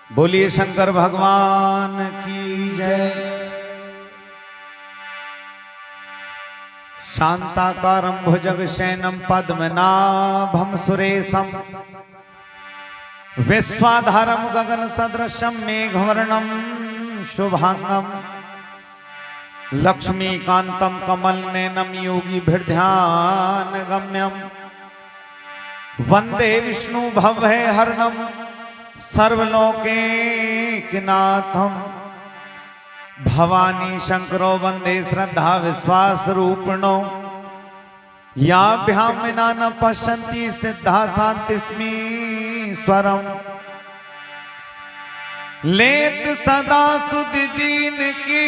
बोलिए शंकर भगवान की जय। शांताकारं भुजगशयनं पद्मनाभं सुरेशं विश्वाधारं गगनसदृशं मेघवर्णं शुभांगं लक्ष्मीकान्तं कमलनयनं योगिभिर्ध्यानगम्यं वन्दे विष्णु भवभयहरणं सर्वलोकैकनाथं भवानी शंकरो वन्दे श्रद्धा विश्वास रूपिणो याभ्यां विना न पश्यन्ति सिद्धा शान्तिस्मीश्वरम् लेत सदा सुधि दीन की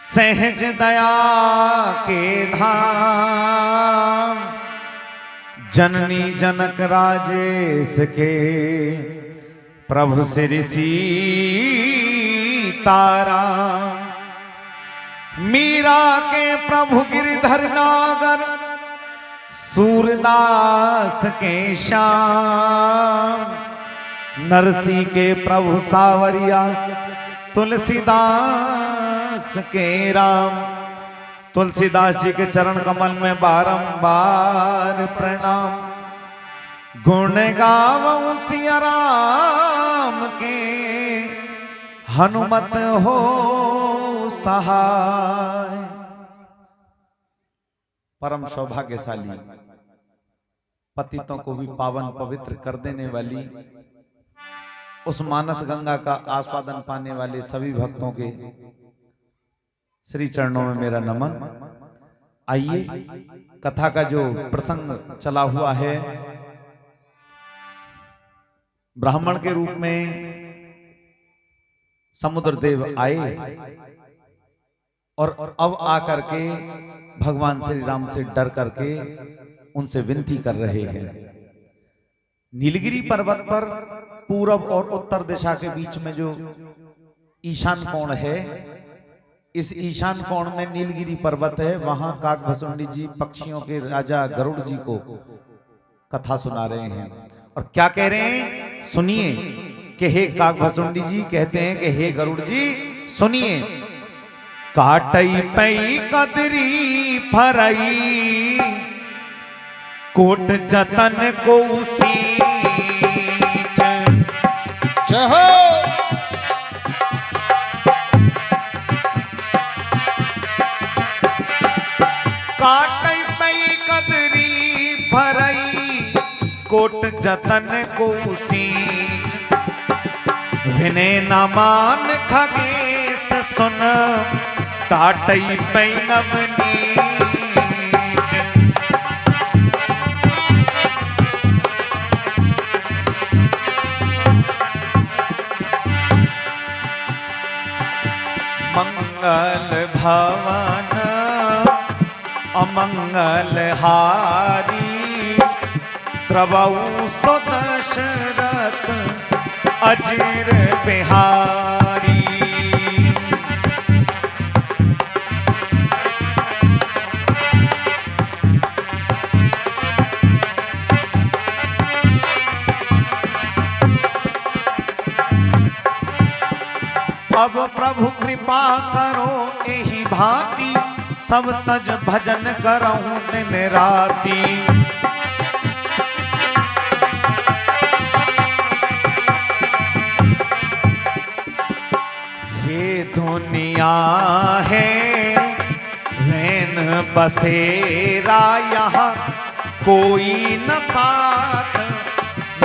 सहज दया के धाम जननी जनक राजेश के प्रभु श्री सीताराम मीरा के प्रभु गिरिधर नागर सूरदास के श्याम नरसी के प्रभु सावरिया तुलसीदास के राम तुलसीदास जी के चरण कमल में बारंबार प्रणाम गुण गावऊं सिया राम के हनुमत हो सहाय। परम सौभाग्यशाली पतितों को भी पावन पवित्र कर देने वाली उस मानस गंगा का आस्वादन पाने वाले सभी भक्तों के श्री चरणों में मेरा नमन। आइए कथा का जो प्रसंग चला हुआ है, ब्राह्मण के रूप में समुद्रदेव आए और अब आकर के भगवान श्री राम से डर करके उनसे विनती कर रहे हैं। नीलगिरी पर्वत पर पूरब और उत्तर दिशा के बीच में जो ईशान कोण है, इस ईशान कोण में नीलगिरी पर्वत है। वहां काकभुसुंडी जी पक्षियों के राजा गरुड़ जी को कथा सुना रहे हैं और क्या कह रहे हैं सुनिए कि हे काकभुसुंडी जी कहते हैं कि हे गरुड़ जी सुनिए। काटई पई कदरी फरई कोट जतन को सींच चहो काटई पई कदरी फरई कोट जतन को सींच विने न मान खगेश सुन टाटई पई नवनीच मंगल भवन अमंगल हारी द्रवऊ सो दशरथ अजीर बिहारी अब प्रभु कृपा करो एही भांति सब तज भजन करऊं दिन राती। ये दुनिया है रैन बसेरा यहाँ कोई न साथ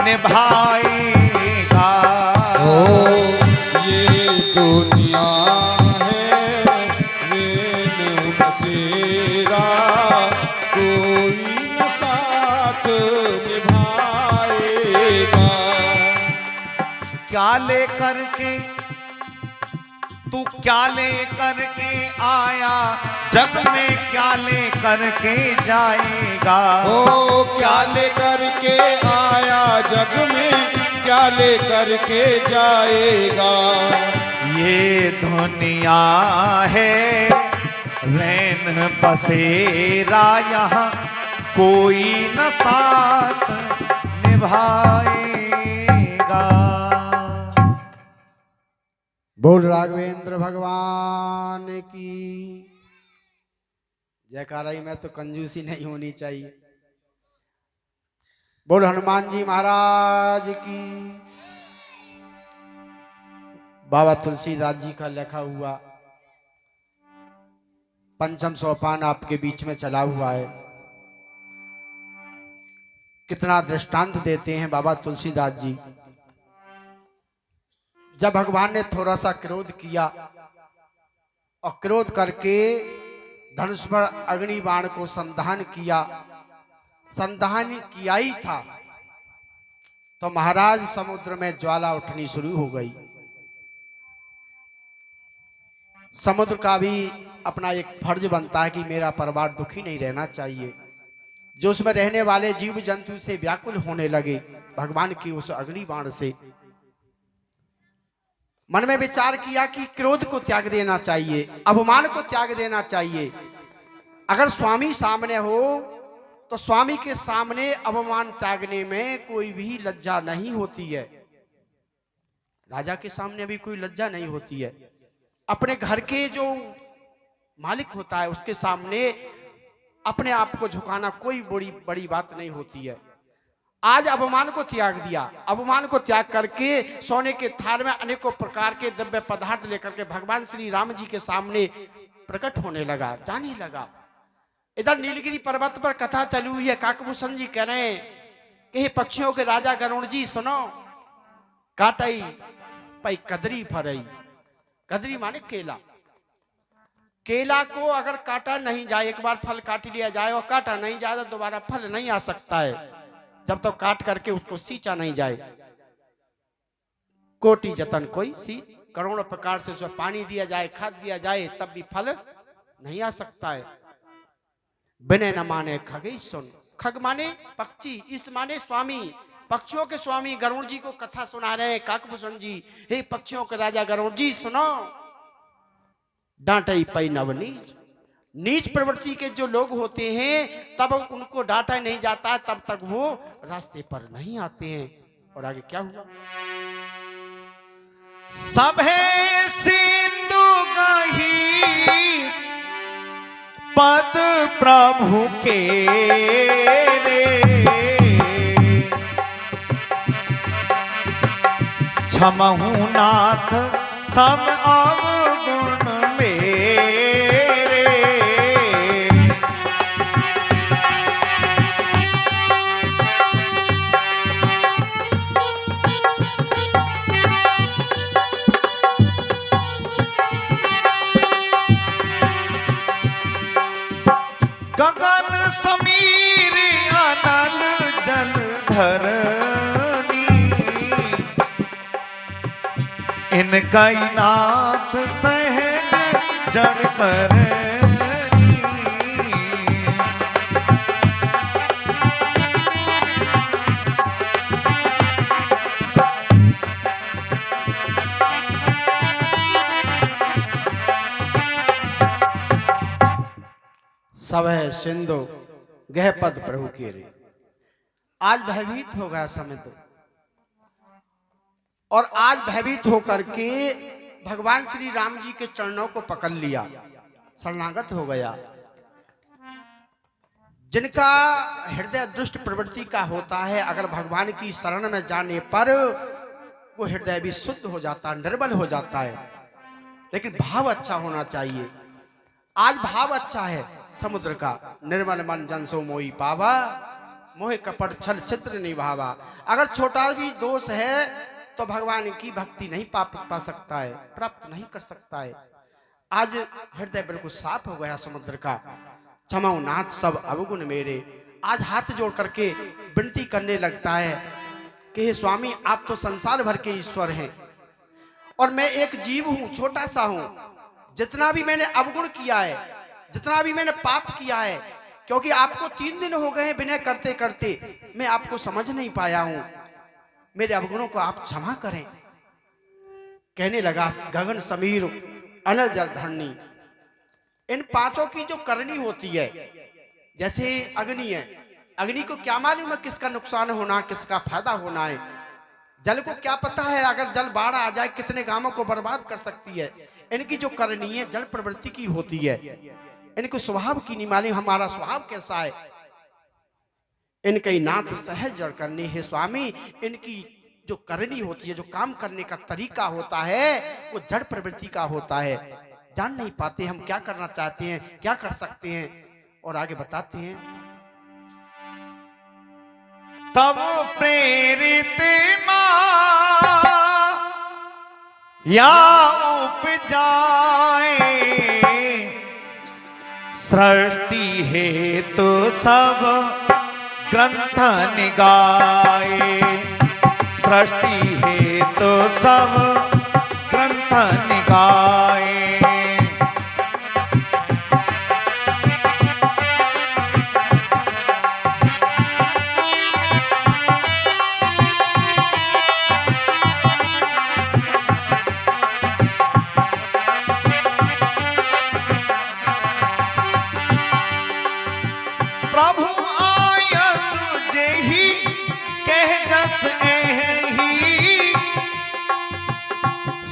निभाएगा। ओ ये दुनिया है रैन बसेरा कोई न साथ निभाएगा। क्या लेकर के तू क्या लेकर के आया जग में क्या लेकर के जाएगा। ओ क्या लेकर के आया जग में क्या लेकर के जाएगा। ये दुनिया है रैन बसेरा यहाँ कोई न साथ निभाएगा। बोल राघवेंद्र भगवान की जयकारा ही में तो कंजूसी नहीं होनी चाहिए। बोल हनुमान जी महाराज की। बाबा तुलसीदास जी का लिखा हुआ पंचम सोपान आपके बीच में चला हुआ है। कितना दृष्टांत देते हैं बाबा तुलसीदास जी। जब भगवान ने थोड़ा सा क्रोध किया और क्रोध करके धनुष पर अग्नि बाण को संधान किया, संधान किया ही था तो महाराज समुद्र में ज्वाला उठनी शुरू हो गई। समुद्र का भी अपना एक फर्ज बनता है कि मेरा परिवार दुखी नहीं रहना चाहिए। जो उसमें रहने वाले जीव जंतु से व्याकुल होने लगे भगवान की उस अग्नि बाण से। मन में विचार किया कि क्रोध को त्याग देना चाहिए, अभिमान को त्याग देना चाहिए। अगर स्वामी सामने हो तो स्वामी के सामने अभिमान त्यागने में कोई भी लज्जा नहीं होती है। राजा के सामने भी कोई लज्जा नहीं होती है। अपने घर के जो मालिक होता है उसके सामने अपने आप को झुकाना कोई बड़ी बात नहीं होती है। आज अभिमान को त्याग दिया। अभिमान को त्याग करके सोने के थाल में अनेकों प्रकार के द्रव्य पदार्थ लेकर के भगवान श्री राम जी के सामने प्रकट होने लगा, जाने लगा। इधर नीलगिरी पर्वत पर कथा चली हुई है। काकभूषण जी कह रहे हैं कि पक्षियों के राजा गरुण जी सुनो, काटई पई कदरी फरई। कदरी माने केला। केला को अगर काटा नहीं जाए, एक बार फल काट लिया जाए और काटा नहीं जाए तो दोबारा फल नहीं आ सकता है जब तक तो काट करके उसको सींचा नहीं जाए। कोटि जतन कोई सी, करोड़ों प्रकार से उसमें पानी दिया जाए, खाद दिया जाए, तब भी फल नहीं आ सकता है। बिने न माने खगई सुन। खग माने पक्षी, इस माने स्वामी, पक्षियों के स्वामी गरुड़ जी को कथा सुना रहे हैं काकभूषण जी। हे पक्षियों के राजा गरुड़ जी सुनो, डांटई पई नवनीच। नीच प्रवृत्ति के जो लोग होते हैं तब उनको डांटा नहीं जाता, तब तक वो रास्ते पर नहीं आते हैं। और आगे क्या हुआ? सभे सिंधु गही पद प्रभु के रे, क्षमहु नाथ सब अवगुण मेरे। गगन समीर अनल जलधर इनका नाथ सहज जड़ करनी। सब है सिंधु गह पद प्रभु के रे। आज भयभीत हो गया समय तो, और आज भयभीत होकर के भगवान श्री राम जी के चरणों को पकड़ लिया, शरणागत हो गया। जिनका हृदय दुष्ट प्रवृत्ति का होता है, अगर भगवान की शरण में जाने पर वो हृदय भी शुद्ध हो जाता है, निर्मल हो जाता है। लेकिन भाव अच्छा होना चाहिए। आज भाव अच्छा है समुद्र का, निर्मल मन जन सो मोई पावा, मोहे कपट छल छिद्र निभावा। अगर छोटा भी दोष है तो भगवान की भक्ति नहीं पा सकता है, प्राप्त नहीं कर सकता है। आज हृदय बिल्कुल साफ हो गया समुद्र का। क्षमाओ नाथ सब अवगुण मेरे। आज हाथ जोड़ करके विनती करने लगता है कि हे स्वामी, आप तो संसार भर के ईश्वर हैं और मैं एक जीव हूं, छोटा सा हूं। जितना भी मैंने अवगुण किया है, जितना भी मैंने पाप किया है, क्योंकि आपको 3 दिन हो गए विनय करते करते, मैं आपको समझ नहीं पाया हूं, मेरे अवगुणों को आप क्षमा करें। कहने लगा गगन समीर अनल जलधरणी। इन 5 की जो करनी होती है, जैसे अग्नि है, अग्नि को क्या मालूम है किसका नुकसान होना, किसका फायदा होना है। जल को क्या पता है, अगर जल बाढ़ आ जाए कितने गांवों को बर्बाद कर सकती है। इनकी जो करनी है जल प्रवृत्ति की होती है, इनको स्वभाव की नहीं मालूम हमारा स्वभाव कैसा है। इनके नाथ सहज जड़ करनी है स्वामी, इनकी जो करनी होती है, जो काम करने का तरीका होता है वो जड़ प्रवृत्ति का होता है। जान नहीं पाते हम क्या करना चाहते हैं, क्या कर सकते हैं। और आगे बताते हैं, तब प्रेरित मां या उपजाए, सृष्टि हेतु सब ग्रंथ निगाए, सृष्टि हेतु सब ग्रंथ निगाए। प्रभु आयस जेहि कह जस एहि,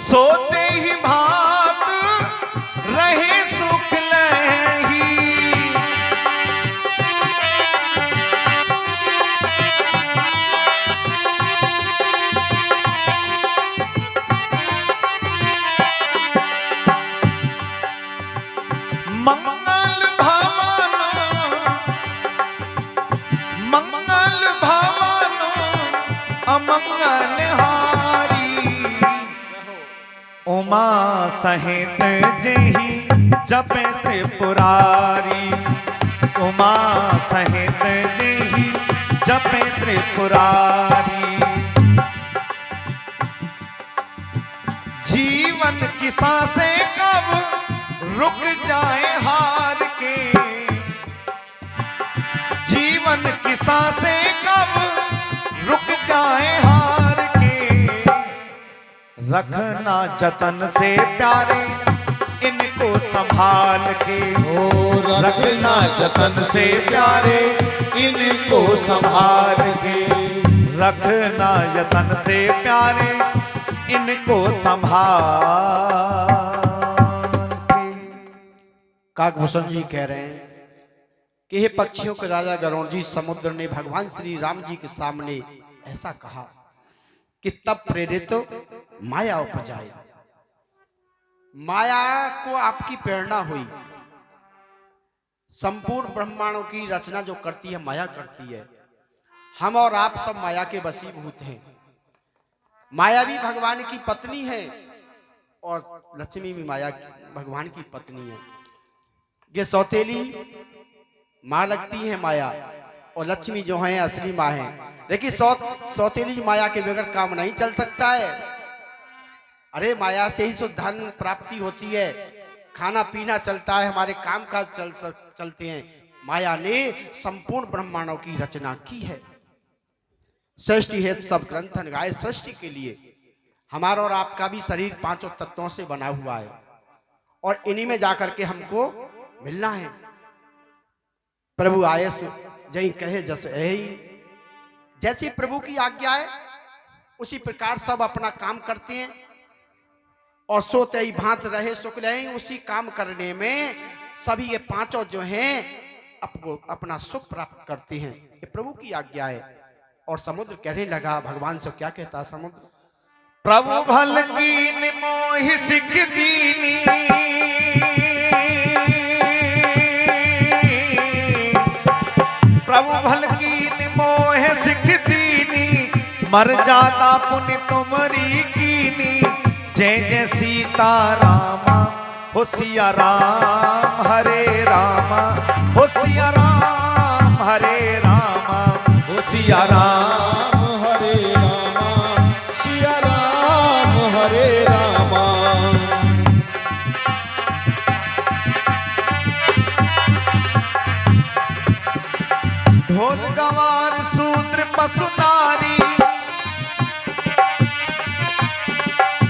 सोते ही भात रहे सुख लहि। मंगल भवन मंगल भवन अमंगल हारी, उमा सहित जेहि जपे त्रिपुरारी, उमा सहित जेहि जपे त्रिपुरारी। जीवन की सांसें कब रुक जाए हार के, जीवन की सांसें कब रुक जाए हार के। रखना जतन से प्यारे इनको संभाल के, ओ रखना जतन से प्यारे इनको संभाल के, रखना जतन से प्यारे इनको संभाल के। काकभूषण जी कह रहे हैं कि हे पक्षियों के राजा गरुड़ जी, समुद्र ने भगवान श्री राम जी के सामने ऐसा कहा कि तब प्रेरित माया उपजाए। माया को आपकी प्रेरणा हुई। संपूर्ण ब्रह्मांडों की रचना जो करती है माया करती है। हम और आप सब माया के वशीभूत हैं। माया भी भगवान की पत्नी है और लक्ष्मी भी माया भगवान की पत्नी है। ये सौतेली माँ लगती है माया, और लक्ष्मी जो है असली माँ है। लेकिन सौतेली माया के बगैर काम नहीं चल सकता है। अरे माया से ही धन प्राप्ति होती है, खाना पीना चलता है, हमारे काम काज चलते हैं। माया ने संपूर्ण ब्रह्मांडों की रचना की है। सृष्टि है सब ग्रंथ गाय। सृष्टि के लिए हमारा और आपका भी शरीर पांचों तत्वों से बना हुआ है, और इन्हीं में जाकर के हमको मिलना है। प्रभु आयस जय कहे जस यही, जैसी प्रभु की आज्ञा है उसी प्रकार सब अपना काम करते हैं, और सोते ही भांत रहे सुख रहे। उसी काम करने में सभी ये पांचों जो हैं आपको अपना सुख प्राप्त करते हैं। ये प्रभु की आज्ञा है। और समुद्र कहने लगा, भगवान से क्या कहता समुद्र, प्रभु भल कीन मोहि सिख दीनी, प्रभु भल कीन मोह सिख दीनी, मर जाता पुण्य तुमरी कीनी। जय जय सीता रामा हो सिया राम हरे रामा, हो सिया राम हरे रामा, हो सिया राम हरे रामा, सिया राम हरे रामा। ढोल गवार शूद्र पशु नारी,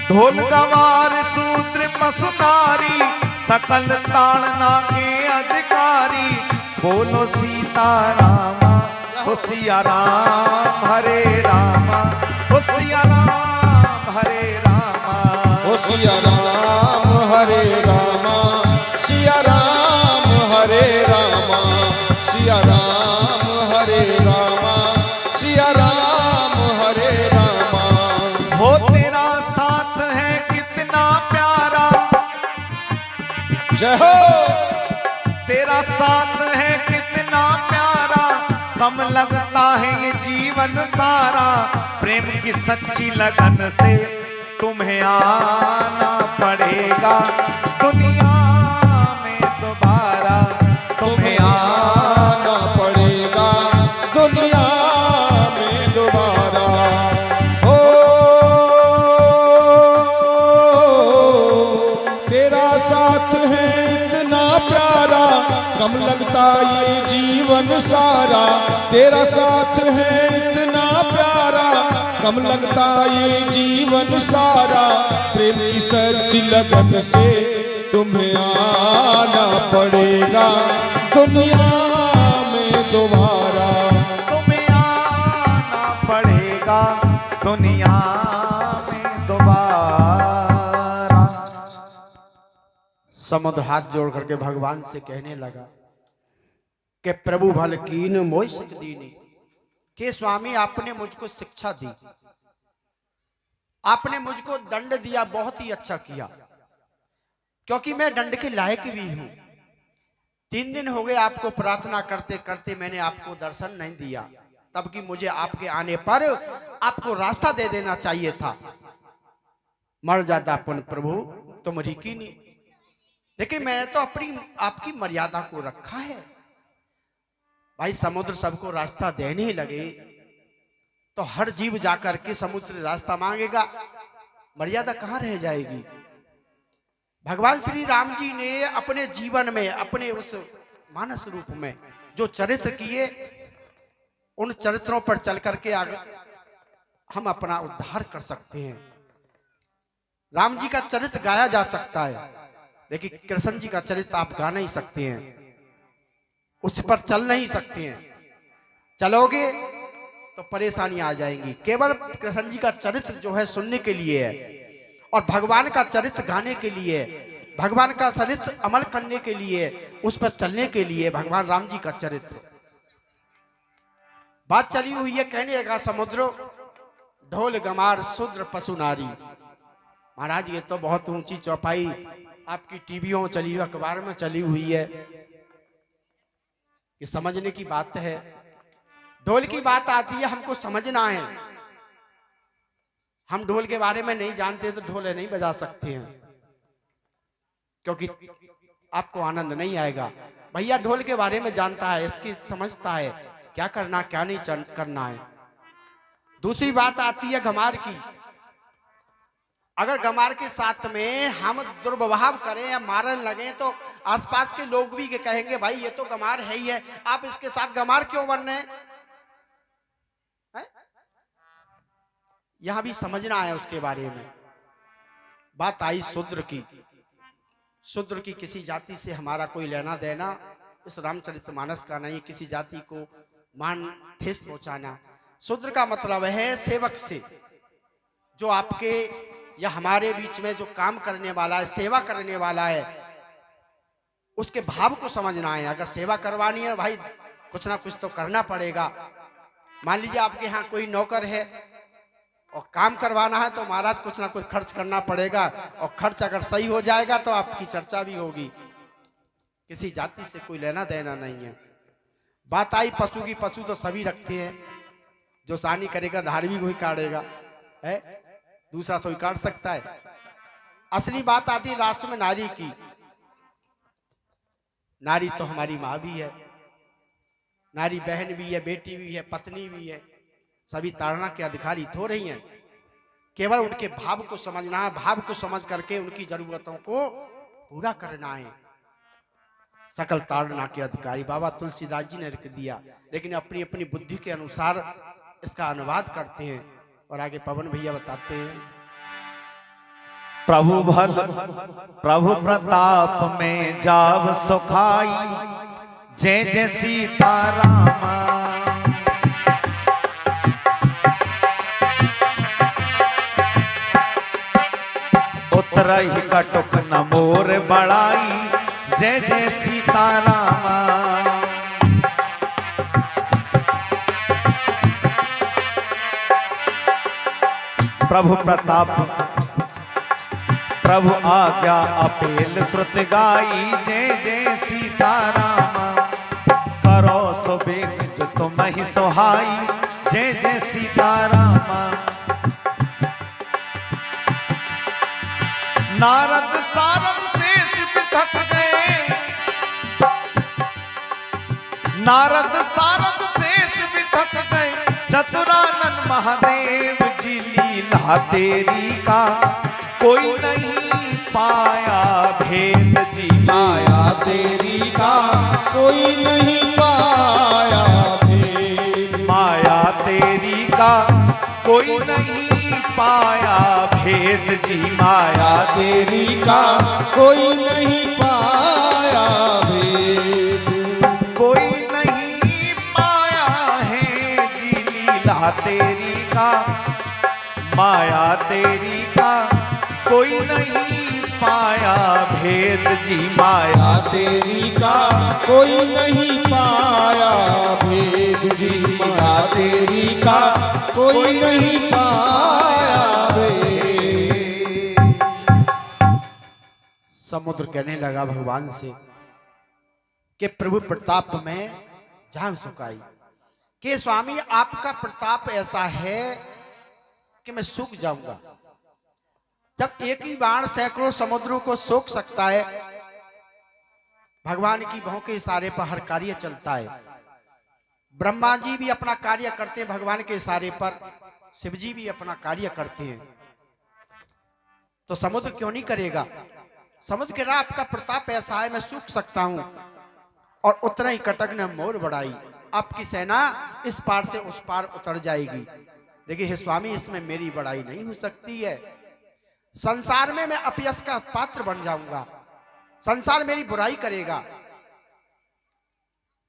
ढोल गवार शूद्र पशु नारी, सकल ताड़ना के अधिकारी। बोलो सीता रामा हो सिया राम हरे रामा, हो सिया राम सिया राम हरे रामा, सिया राम हरे रामा, सिया राम हरे रामा, सिया राम हरे रामा। हो तेरा साथ है कितना प्यारा, जय हो। तेरा साथ है कितना प्यारा, कम लगता है ये जीवन सारा। प्रेम की सच्ची लगन से तुम्हें आना पड़ेगा दुनिया में दोबारा, तुम्हें आना पड़ेगा दुनिया में दोबारा। हो तेरा साथ है इतना प्यारा, कम लगता ये जीवन सारा। तेरा साथ है इतना प्यारा, कम लगता ये जीवन सारा। प्रेम की सच्ची लगन से तुम्हें आना पड़ेगा दुनिया में दोबारा, तुम्हें आना पड़ेगा दुनिया में दोबारा। समुद्र हाथ जोड़ करके भगवान से कहने लगा कि प्रभु भल कीन मोहि सिख दीनी, कि स्वामी आपने मुझको शिक्षा दी, आपने मुझको दंड दिया, बहुत ही अच्छा किया, क्योंकि मैं दंड के लायक भी हूं। 3 दिन हो गए आपको प्रार्थना करते करते, मैंने आपको दर्शन नहीं दिया, तब कि मुझे आपके आने पर आपको रास्ता दे देना चाहिए था। मर जाता अपन प्रभु तुम कीनी, लेकिन मैंने तो अपनी आपकी मर्यादा को रखा है। भाई समुद्र सबको रास्ता देने ही लगे तो हर जीव जाकर के समुद्र से रास्ता मांगेगा, मर्यादा कहां रह जाएगी। भगवान श्री राम जी ने अपने जीवन में, अपने उस मानस रूप में जो चरित्र किए, उन चरित्रों पर चल करके आगे हम अपना उद्धार कर सकते हैं। राम जी का चरित्र गाया जा सकता है, लेकिन कृष्ण जी का चरित्र आप गा नहीं सकते हैं, उस पर चल नहीं सकते हैं। चलोगे तो परेशानी आ जाएंगी। केवल कृष्ण जी का चरित्र जो है सुनने के लिए है, और भगवान का चरित्र गाने के लिए, भगवान का चरित्र अमल करने के लिए, उस पर चलने के लिए भगवान राम जी का चरित्र। बात चली हुई है, कहने लगा समुद्र ढोल गमार शूद्र पशु नारी। महाराज ये तो बहुत ऊंची चौपाई आपकी टीवियों चली हुई, अखबार में चली हुई है, ये समझने की बात है। ढोल की बात आती है, हमको समझना है। हम ढोल के बारे में नहीं जानते तो ढोल नहीं बजा सकते हैं, क्योंकि आपको आनंद नहीं आएगा। भैया ढोल के बारे में जानता है, इसकी समझता है क्या करना क्या नहीं करना है। दूसरी बात आती है गमार की। अगर गमार के साथ में हम दुर्व्यवहार करें या मारने लगे तो आसपास के लोग भी कहेंगे भाई ये तो गमार है ही है, आप इसके साथ गमार क्यों बन रहे हैं? यहां भी समझना है उसके बारे में। बात आई शूद्र की। शूद्र की किसी जाति से हमारा कोई लेना देना इस रामचरितमानस का नहीं, किसी जाति को मान ठेस पहुंचाना। शूद्र का मतलब है सेवक से, जो आपके या हमारे बीच में जो काम करने वाला है, सेवा करने वाला है, उसके भाव को समझना है। अगर सेवा करवानी है भाई कुछ ना कुछ तो करना पड़ेगा। मान लीजिए आपके यहाँ कोई नौकर है और काम करवाना है तो महाराज कुछ ना कुछ खर्च करना पड़ेगा, और खर्च अगर सही हो जाएगा तो आपकी चर्चा भी होगी। किसी जाति से कोई लेना देना नहीं है। बात आई पशु की। पशु तो सभी रखते हैं, जो सानी करेगा धार भी कोई काटेगा है, दूसरा तो काट सकता है। असली बात आती है राष्ट्र में नारी की। नारी तो हमारी माँ भी है, नारी बहन भी है, बेटी भी है, पत्नी भी है, सभी ताड़ना के अधिकारी तो रही हैं। केवल उनके भाव को समझना है, भाव को समझ करके उनकी जरूरतों को पूरा करना है। सकल ताड़ना के अधिकारी बाबा तुलसीदास जी ने लिख दिया, लेकिन अपनी अपनी बुद्धि के अनुसार इसका अनुवाद करते हैं। और आगे पवन भैया बताते हैं, प्रभु भल प्रभु प्रताप में जाव सुखाई, जय जय सीताराम। उतरहि कटुक न मोर बड़ाई, जय जय सीतारामा। प्रभु प्रताप प्रभु आज्ञा अपेल श्रुत गाई, जय जय सीतारामा। करो सो बेग जो तुम ही सोहाई, जय जय सीतारामा। नारद सारद शेष बिथक गए, नारद सारद शेष बिथक गए, चतुरानन महादेव जी लीला तेरी का कोई नहीं पाया भेद जी। माया तेरी का कोई नहीं पाया भेद, माया तेरी का कोई नहीं पाया भेद जी। माया तेरी का कोई नहीं पाया भेद, कोई नहीं पाया है जी लीला तेरी का। माया तेरी का कोई नहीं पाया भेद जी। माया तेरी का कोई नहीं पाया भेद जी। माया तेरी का कोई नहीं पाया भेद। समुद्र कहने लगा भगवान से कि प्रभु प्रताप में जान सुखाई, कि स्वामी आपका प्रताप ऐसा है कि मैं सूख जाऊंगा। जब एक ही बाण सैकड़ों समुद्रों को सोख सकता है, भगवान की भौं के इशारे पर हर कार्य चलता है। ब्रह्मा जी भी अपना कार्य करते हैं भगवान के इशारे पर, शिव जी भी अपना कार्य करते हैं, तो समुद्र क्यों नहीं करेगा? समुद्र कह रहा आपका प्रताप ऐसा है मैं सूख सकता हूं। और उतना ही कटक ने मोर बढ़ाई, आपकी सेना इस पार से उस पार उतर जाएगी। देखिए हे स्वामी, इसमें मेरी बड़ाई नहीं हो सकती है। संसार में मैं अपयश का पात्र बन जाऊंगा, संसार मेरी बुराई करेगा।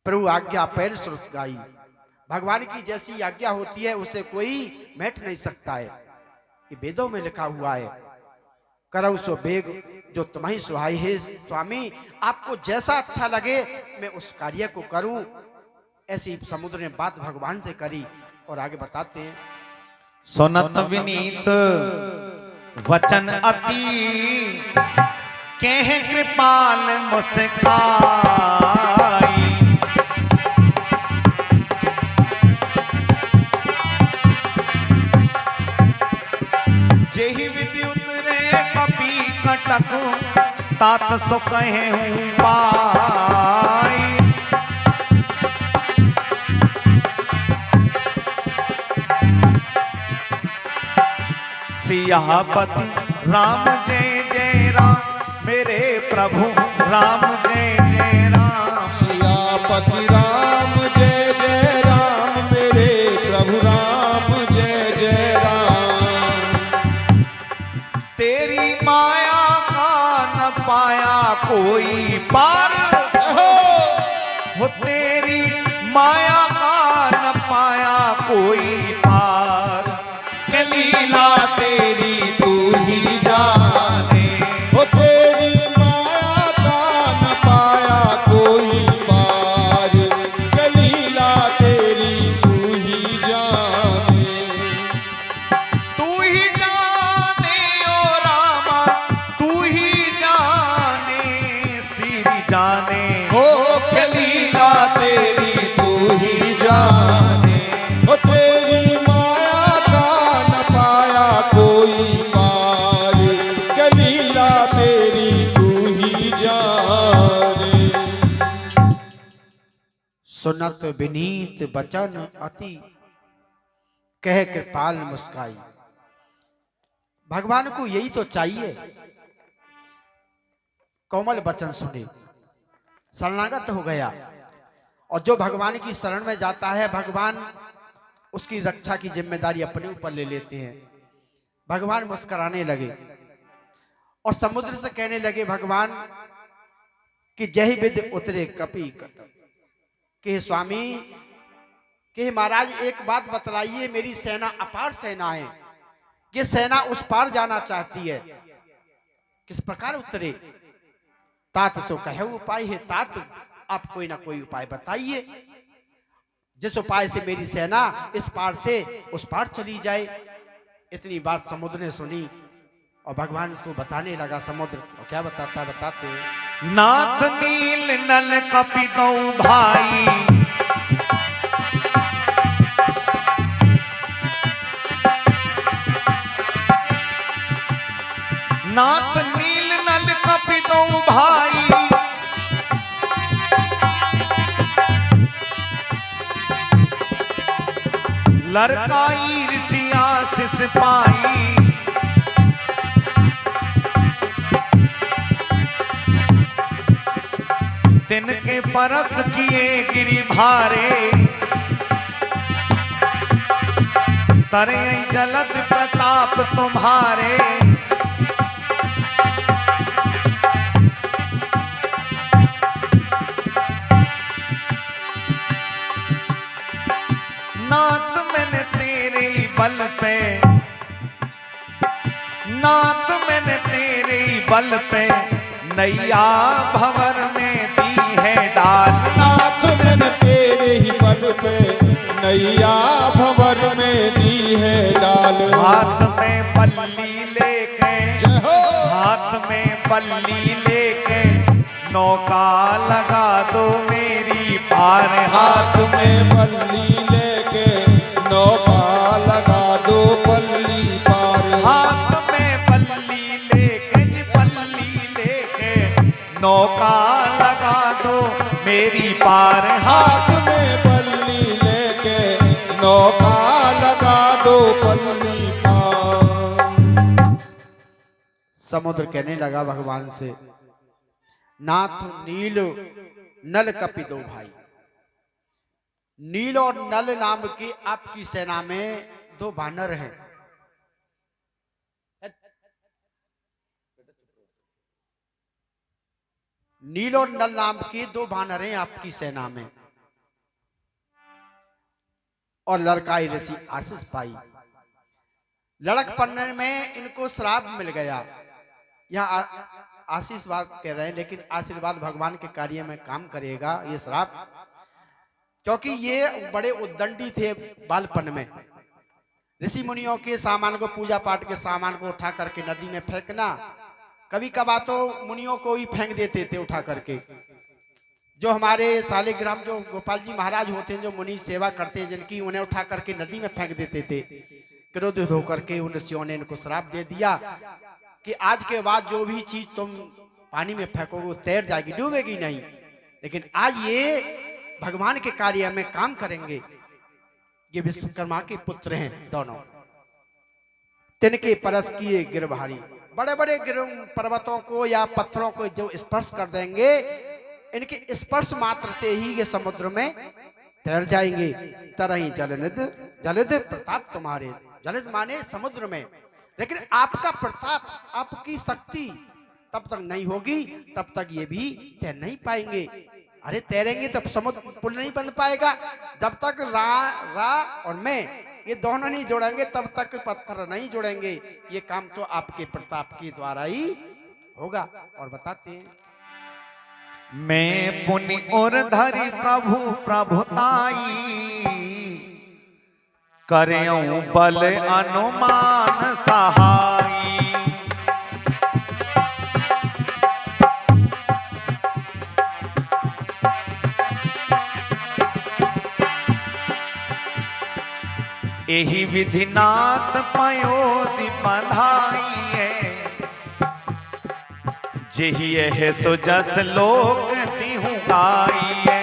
प्रभु आज्ञा पैर सुरस गाई, भगवान की जैसी आज्ञा होती है उसे कोई मैट नहीं सकता है। ये वेदों में लिखा हुआ है, करऊ सो बेग जो तुम्हें सुहाई है। स्वामी आपको जैसा अच्छा लगे मैं उस कार्य को करूं। ऐसी समुद्र ने बात भगवान से करी और आगे बताते हैं। सुनत विनीत वचन अति, कह कृपाल मुस्काई। जेहि विधि उतरे कपि कटक, तात सो कहे हूँ पाई। सियापति राम जय जय राम, मेरे प्रभु राम जय जय राम। सियापति राम जय जय राम, मेरे प्रभु राम जय जय राम। तेरी माया का न पाया कोई पार, हो तेरी माया का न पाया कोई पार। के लीला तेरी तू ही जाने, हो तेरी माया का न पाया कोई पार। कलीला तेरी तू ही जाने, तू ही जाने ओ रामा, तू ही जाने श्री जाने। हो कलीला तेरी तू ही जाने। हो तेरी माया का न पाया कोई पार। कलीला तेरी तू ही जाने। सुनत विनीत बचन अति, कह कृपाल मुस्काई। भगवान को यही तो चाहिए, कोमल वचन सुने, शरणागत हो गया। और जो भगवान की शरण में जाता है, भगवान उसकी रक्षा की जिम्मेदारी अपने ऊपर ले लेते हैं। भगवान मुस्कुराने लगे और समुद्र से कहने लगे भगवान कि जय विधि उतरे कपि कटक। कि स्वामी, कि महाराज एक बात बतलाइए, मेरी सेना अपार सेना है, ये सेना उस पार जाना चाहती है, किस प्रकार उतरे? तात सो कहे उपाय है, तात आप कोई ना कोई उपाय बताइए, जिस उपाय से मेरी सेना इस पार से उस पार चली जाए। इतनी बात समुद्र ने सुनी और भगवान इसको बताने लगा। समुद्र और क्या बताता, बताते नाथ नील नल कपितौ भाई, नाथ नील नल कपितौ भाई, लड़काई ऋषिया शिष पाई, तिनके परस किए गिरि भारे, तरे जलद प्रताप तुम्हारे, नाथ मैंने तेरे बल पे, नाथ मैंने तेरे बल पे नैया भंवर में दी है डाल। नाथ मैंने तेरे ही बल पे नैया भंवर में दी है डाल। हाथ में पल्ली लेके, जय हो। हाथ में पल्ली लेके नौका लगा दो मेरी पार। हाथ में पल्ली लेके नौका लगा दो पल्ली पार। हाथ में पल्ली लेके जी पल्ली लेके नौका लगा दो मेरी पार। हाथ में पल्ली लेके नौका लगा दो पल्ली पार। समुद्र कहने लगा भगवान से, नाथ नील नल कपितौ भाई, नील और नल नाम की आपकी सेना में दो वानर हैं। नील और नल नाम के दो वानर हैं आपकी सेना में, और लड़काई ऋषि आशीष पाई। लड़कपन में इनको श्राप मिल गया। यहाँ आशीर्वाद कह रहे हैं, लेकिन आशीर्वाद भगवान के कार्य में काम करेगा ये श्राप, क्योंकि ये बड़े उद्दंडी थे बालपन में। ऋषि मुनियों के सामान को, पूजा पाठ के सामान को उठा करके नदी में फेंकना, कभी कभार तो मुनियों को ही फेंक देते थे उठा करके। जो हमारे सालिग्राम जो गोपाल जी महाराज होते हैं, जो मुनि सेवा करते हैं जिनकी, उन्हें उठा करके नदी में फेंक देते थे। क्रोधित होकर के उन ऋषियों ने इनको श्राप दे दिया कि आज के बाद जो भी चीज तुम पानी में फेंकोगे वो तैर जाएगी, डूबेगी नहीं। लेकिन आज ये भगवान के कार्य में काम करेंगे। ये विश्वकर्मा के पुत्र हैं दोनों। तिनके परस किए गिर भारी, बड़े बड़े गिर पर्वतों को या पत्थरों को जो स्पर्श कर देंगे, इनके स्पर्श मात्र से ही ये समुद्र में तैर जाएंगे। तरही जलनिध, जलनिध प्रताप तुम्हारे, जलनिध माने समुद्र में। लेकिन आपका प्रताप, आपकी शक्ति तब तक नहीं होगी, तब तक ये भी तैर नहीं पाएंगे। अरे तैरेंगे तब समुद्र पुल नहीं बन पाएगा। जब तक रा और मैं ये दोनों नहीं जोड़ेंगे, तब तक पत्थर नहीं जोड़ेंगे। ये काम तो आपके प्रताप के द्वारा ही होगा। और बताते हैं, मैं पुनि और धरि प्रभु प्रभुताई, करेऊं बल अनुमान सहाई। एही विधिनाथ पयोधि बंधाई है, जेहि है सो जस लोक तिहु गाई है।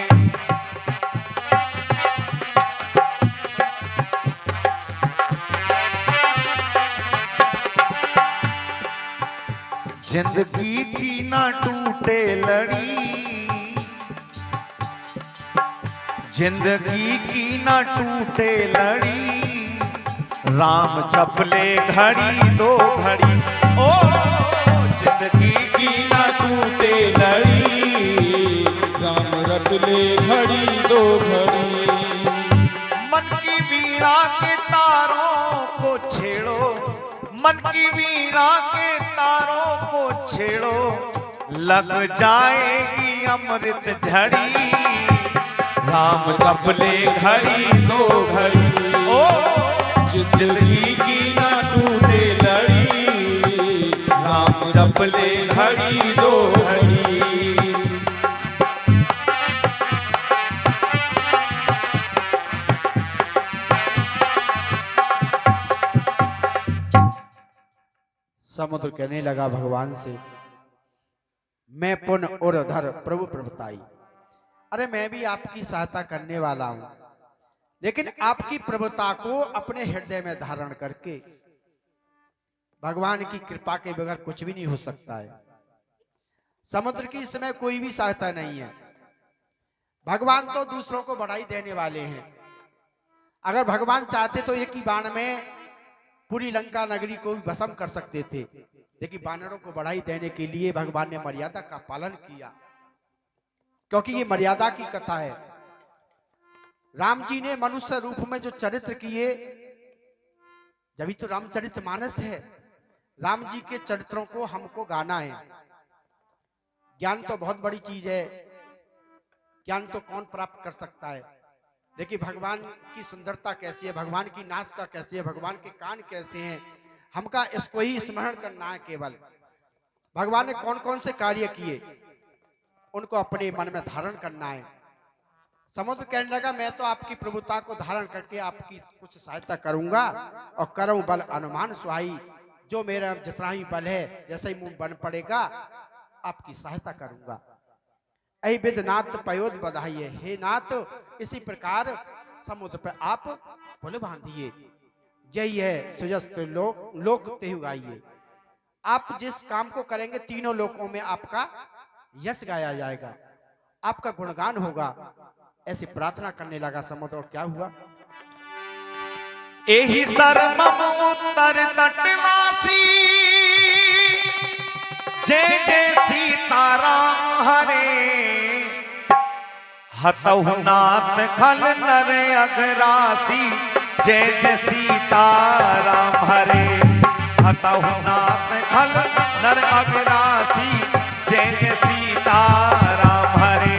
जिंदगी की ना टूटे लड़ी, जिंदगी की ना टूटे लड़ी, राम जपले घड़ी दो घड़ी। ओ जिंदगी की ना टूटे लड़ी, राम रटले घड़ी दो घड़ी। मन की वीणा के तारों को छेड़ो, मन की वीणा के तारों को छेड़ो, लग जाएगी अमृत झड़ी। राम जप ले घड़ी दो घड़ी, ओ जिंदगी की ना टूटे लड़ी। राम जप ले घड़ी दो घड़ी। समुद्र कहने लगा भगवान से, मैं पुन और धर प्रभु प्रभुताई। अरे मैं भी आपकी सहायता करने वाला हूं, लेकिन आपकी प्रभुता को अपने हृदय में धारण करके भगवान की कृपा के बगैर कुछ भी नहीं हो सकता है। समुद्र की इस समय कोई भी सहायता नहीं है। भगवान तो दूसरों को बढ़ाई देने वाले हैं। अगर भगवान चाहते तो एक ही बाण में पूरी लंका नगरी को भी भस्म कर सकते थे, लेकिन वानरों को बढ़ाई देने के लिए भगवान ने मर्यादा का पालन किया, क्योंकि ये मर्यादा की कथा है। राम जी ने मनुष्य रूप में जो चरित्र किए, जब तो रामचरितमानस है। राम जी के चरित्रों को हमको गाना है। ज्ञान तो बहुत बड़ी चीज है, ज्ञान तो कौन प्राप्त कर सकता है, देखिए भगवान की सुंदरता कैसी है, भगवान की नासिका कैसी है, भगवान के कान कैसे हैं, हमका इसको ही स्मरण करना है। केवल भगवान ने कौन कौन से कार्य किए उनको अपने मन में धारण करना है। समुद्र कहने लगा, मैं तो आपकी प्रभुता को धारण करके आपकी कुछ सहायता करूंगा और करूं बल अनुमान सुहाई। जो मेरा जितना ही बल है, जैसे ही मुंह बन पड़ेगा आपकी सहायता करूंगा। ऐ विद नाथ पयोद बधाइए, हे नाथ इसी प्रकार समुद्र पर आप पुल बांधिए। जय है सुजस लोक लोक तेहु गाइए। आप जिस काम को करेंगे तीनों लोकों में आपका यश गाया जाएगा, आपका गुणगान होगा। ऐसी प्रार्थना करने लगा समुद्र। और क्या हुआ? एहि सर्वम उत्तर तटवासी, जय जय सीताराम हरे। हतहु नाथ खल नर अगरासी, जय जय सीताराम हरे। हतहु नाथ खल नर अगरासी, जय जय सीताराम हरे।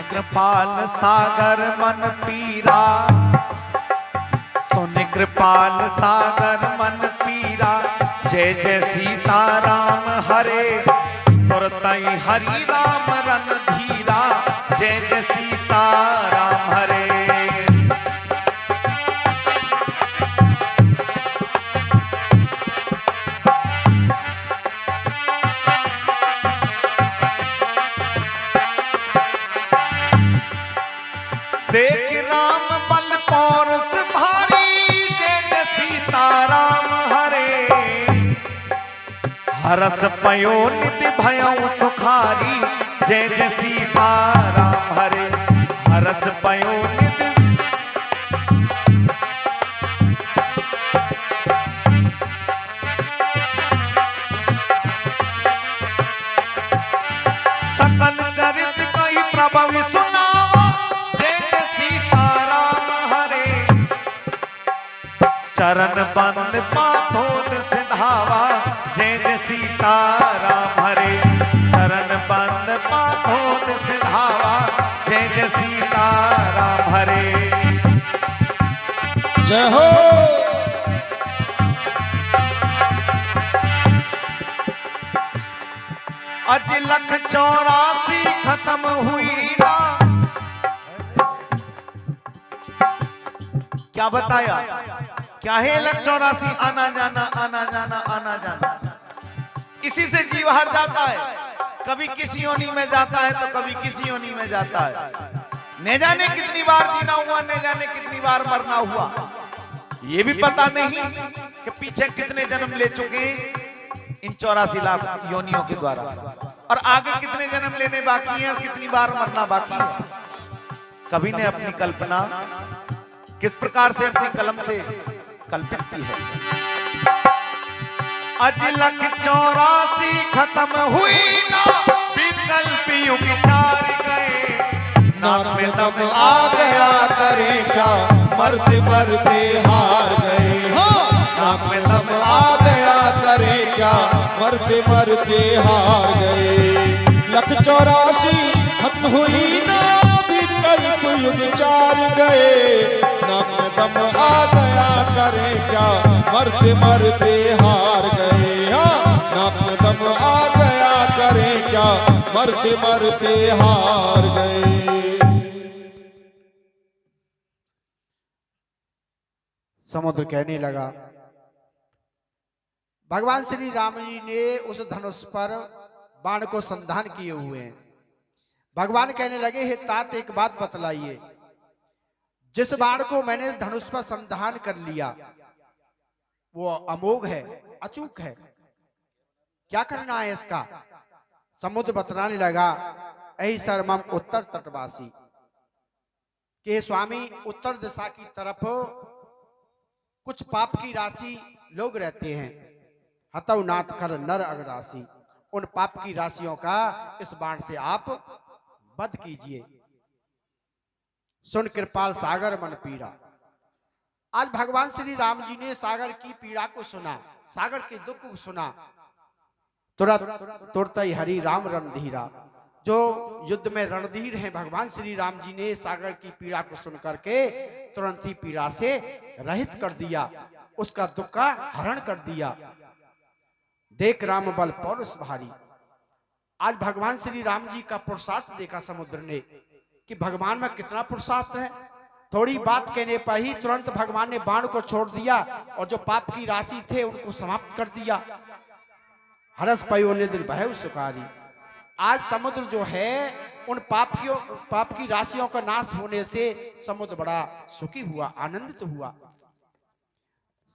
कृपाल सागर मन पीरा, सुन कृपाल सागर मन पीरा। जय जय सीताराम हरे, तुरतई हरि राम रन धीरा। जय जय सीताराम हरे। देख राम बल पौरुष भारी, जय जय सीताराम हरे। हरस पयो निधि भयउ सुखारी, जय जय सीताराम हरे। हरस पयो निधि सकल चरित कही प्रभवि सुनावा, चरण बंद पाथोद सिधावा। जय जय सीताराम हरे। चरण बंद पाथोद सिधावा। जय जय सीताराम हरे। जय हो। अज लख 84 खत्म हुई ना। क्या बताया? क्या है लख 84? आना जाना आना जाना आना जाना। इसी से जीव हट जाता है। कभी किसी योनि में जाता है तो कभी किसी योनि में जाता है। न जाने कितनी बार जीना हुआ, न जाने कितनी बार मरना हुआ, ये भी पता नहीं कि पीछे कितने जन्म ले चुके हैं इन 84 लाख योनियों के द्वारा, और आगे कितने जन्म लेने बाकी हैं और कितनी बार मरना बाकी है। कवि ने अपनी कल्पना किस प्रकार से अपनी कलम से कल्पित की है। अजलक 84 खत्म हुई ना, विकल्प युग 4 गए, नाक में दम आ गया करे क्या, मरते मरते हार गए। नाक में दम आ गया करे क्या, मरते मरते हार गए। लख 84 खत्म हुई ना, विकल्प युग 4 गए। नाक में दम आ गया करे क्या, मरते मरते हार गए। नाक में दम आ गया करे क्या, मरते मरते हार गए। समुद्र कहने लगा, भगवान श्री राम जी ने उस धनुष पर बाण को संधान किए हुए हैं। भगवान कहने लगे, हे तात एक बात बतलाइए, जिस बाण को मैंने धनुष पर संधान कर लिया वो अमोघ है, अचूक है, क्या करना है इसका। समुद्र बतलाने लगा, ऐ शर्मम उत्तर तटवासी, के स्वामी उत्तर दिशा की तरफ कुछ पाप की राशि लोग रहते हैं, हतौ नाथ कर नर अगरासी, उन पाप की राशियों का इस बाण से आप वध कीजिए। सुन कृपाल सागर मन पीड़ा। आज भगवान श्री राम जी ने सागर की पीड़ा को सुना, सागर के दुख को सुना। तुरंत ही हरि राम रणधीरा, जो युद्ध में रणधीर हैं भगवान श्री राम जी ने सागर की पीड़ा को सुन करके तुरंत ही पीड़ा से रहित कर दिया, उसका दुख का हरण कर दिया। देख राम बल पौरुष भारी। आज भगवान श्री राम जी का पुरुषार्थ देखा समुद्र ने कि भगवान में कितना पुरुषार्थ है। थोड़ी बात कहने पर ही तुरंत भगवान ने बाण को छोड़ दिया और जो पाप की राशि थे उनको समाप्त कर दिया। हरस पयो निद्र भय सुकारी। आज समुद्र जो है उन पाप की राशियों का नाश होने से समुद्र बड़ा सुखी हुआ, आनंदित हुआ।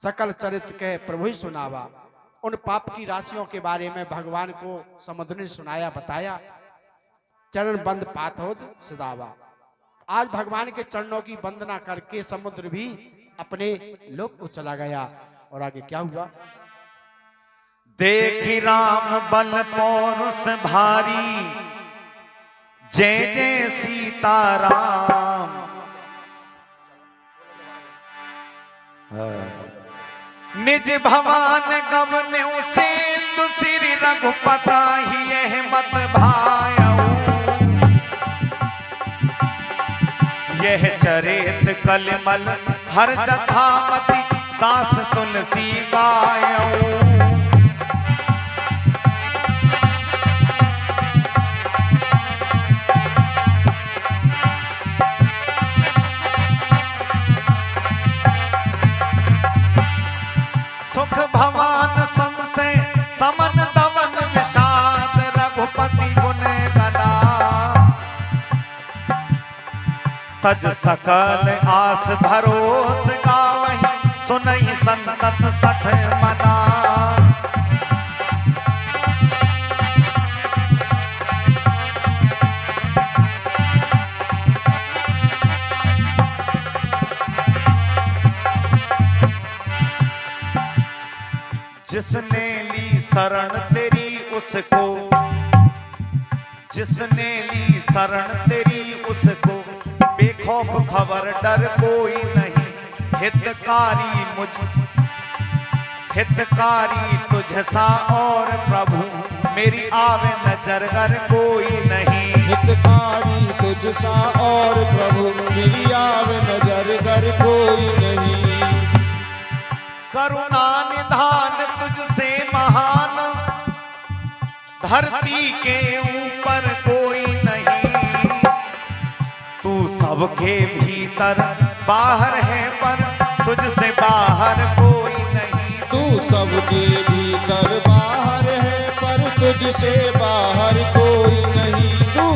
सकल चरित्र कह प्रभु ही सुनावा। उन पाप की राशियों के बारे में भगवान को समुद्र ने सुनाया, बताया। चरण बंद पाथोद सदावा। आज भगवान के चरणों की वंदना करके समुद्र भी अपने लोक को चला गया। और आगे क्या हुआ? देखी राम बल पौरुष भारी, जय जय सीताराम। निज भवान गवन उसे दुसिर रघुपता ही यह मत भायऊ। यह चरित कलमल हर जथामति दास तुलसी गायऊ। सुख भवान संशय समन दवन विषाद रघुपति गुण गना। तज सकल आस भरोस गावहि सुनहि संतत सठ मना। जिसने ली शरण तेरी उसको, जिसने ली शरण तेरी उसको, बेखौफ खबर डर कोई नहीं। हितकारी मुझ हितकारी तुझसा और प्रभु, मेरी आवे नजर घर कोई नहीं। हितकारी तुझसा और प्रभु, मेरी आवे नजर घर कोई नहीं। करुणा निधान तुझसे महान, धरती के ऊपर कोई नहीं। तू सबके भीतर बाहर है पर तुझसे बाहर कोई नहीं। तू सबके भीतर बाहर है पर तुझसे बाहर कोई नहीं। तू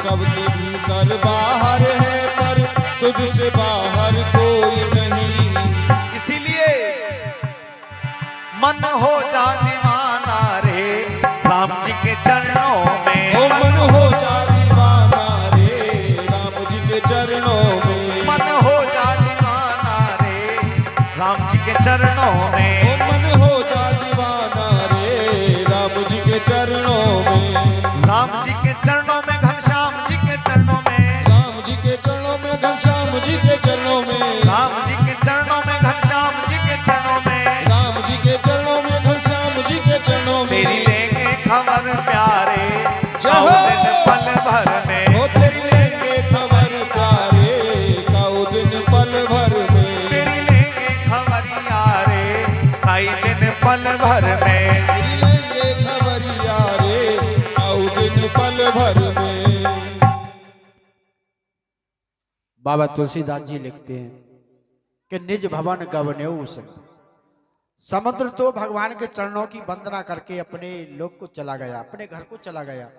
सबके भीतर बाहर है पर तुझसे बाहर कोई नहीं। इसीलिए मन हो जा दीवाना रे राम जी के चरणों में। मन हो जा दीवाना रे राम जी के चरणों राम जी के चरणों में। ओ मन हो जा दीवाना रे राम जी के चरणों में। राम जी के चरणों में, घनश्याम जी के चरणों में, राम जी के चरणों में, घनश्याम जी के चरणों में। राम जी के चरणों में, घनश्याम जी के चरणों में, राम जी के चरणों में, घनश्याम जी के चरणों में। तेरी लेंगे खबर प्यारे जय हो। दिन पल भर में। ओ तेरी लेंगे खबर प्यारे काऊ दिन पल भर में। तेरी लेंगे खबर यारे कई दिन पल भर में। तेरी लेंगे खबर यारे काऊ दिन पल भर में। बाबा तुलसीदास जी लिखते हैं कि निज भवन गवनेऊ संग। समुद्र तो भगवान के चरणों की वंदना करके अपने लोक को चला गया, अपने घर को चला गया।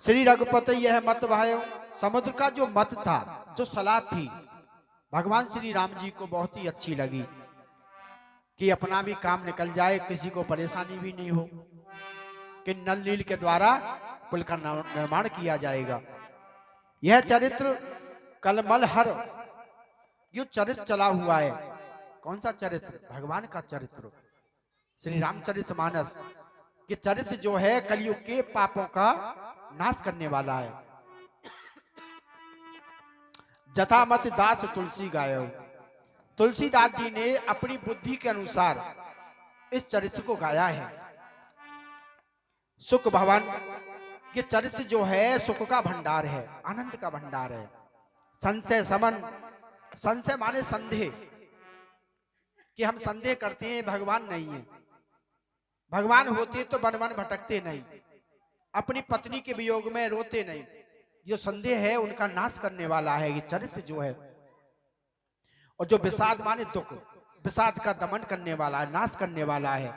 श्री रघुपति यह मत भायो, समुद्र का जो मत था, जो सलाह थी, भगवान श्री राम जी को बहुत ही अच्छी लगी कि अपना भी काम निकल जाए, किसी को परेशानी भी नहीं हो, कि नल नील के द्वारा पुल का निर्माण किया जाएगा। यह चरित्र कलमल हर जो चरित्र चला हुआ है, कौन सा चरित्र? भगवान का चरित्र, श्री रामचरितमानस। ये चरित्र जो है कलयुग के पापों का नाश करने वाला है। जथामत दास तुलसी गायो, तुलसीदास जी ने अपनी बुद्धि के अनुसार इस चरित्र को गाया है। सुख भवन, ये चरित्र जो है सुख का भंडार है, आनंद का भंडार है। संशय समन, संशय माने संदेह, कि हम संदेह करते हैं भगवान नहीं है, भगवान होते तो वन वन भटकते नहीं, अपनी पत्नी के वियोग में रोते नहीं। जो संदेह है उनका नाश करने वाला है ये चरित्र जो है। और जो विषाद माने दुख, विषाद का दमन करने वाला है, नाश करने वाला है।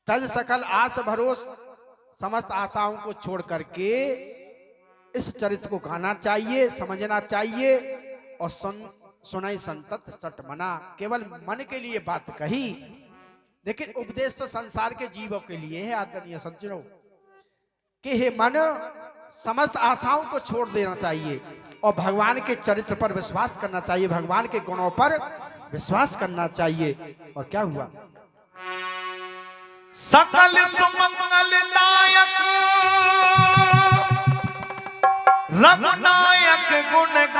तज सकल आस भरोस, समस्त आशाओं को छोड़ करके इस चरित्र को गाना चाहिए, समझना चाहिए। और सुनाई संतत सट मना, केवल मन के लिए बात कही, लेकिन उपदेश तो संसार के जीवों के लिए है। आदरणीय सज्जनों, कि हे मन, समस्त आशाओं को छोड़ देना चाहिए और भगवान के चरित्र पर विश्वास करना चाहिए, भगवान के गुणों पर विश्वास करना चाहिए। और क्या हुआ? सकल सुमंगलदायक रघुनायक गुणगान,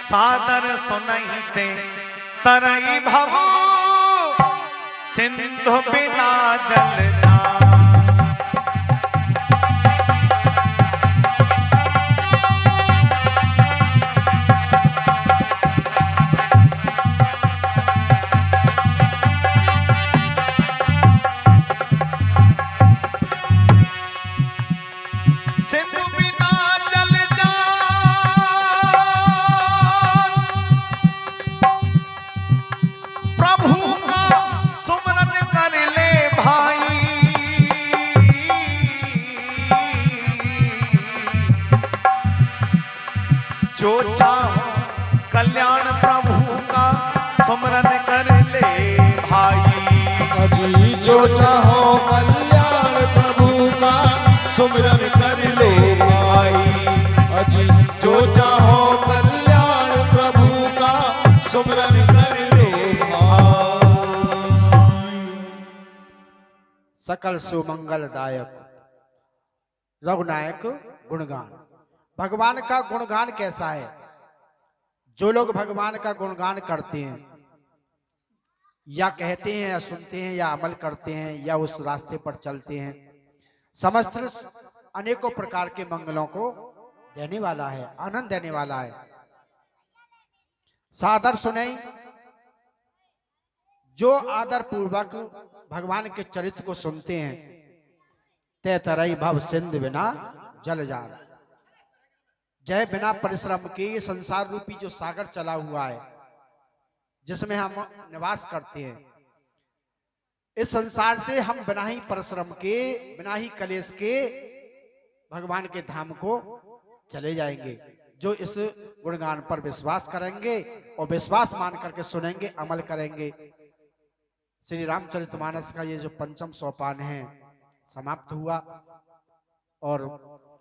सादर सुनहिते तरई भव सिंधु बिना जल जान। जो चाहो कल्याण प्रभु का सुमरन कर ले भाई। अजी जो चाहो कल्याण प्रभु का सुमरन कर लो भाई। अजी जो चाहो कल्याण प्रभु का सुमरन कर लो भाई। सकल सुमंगलदायक रघुनायक गुणगान। भगवान का गुणगान कैसा है? जो लोग भगवान का गुणगान करते हैं, या कहते हैं या सुनते हैं या अमल करते हैं या उस रास्ते पर चलते हैं, समस्त अनेकों प्रकार के मंगलों को देने वाला है, आनंद देने वाला है। सादर सुने, जो आदर पूर्वक भगवान के चरित्र को सुनते हैं, ते तरई भव सिंध बिना जल जान। जय बिना परिश्रम के ये संसार रूपी जो सागर चला हुआ है, जिसमें हम निवास करते हैं, इस संसार से हम बिना ही परिश्रम के, बिना ही कलेश के भगवान के धाम को चले जाएंगे। जो इस गुणगान पर विश्वास करेंगे और विश्वास मान करके सुनेंगे, अमल करेंगे। श्री रामचरितमानस का ये जो पंचम सोपान है समाप्त हुआ। और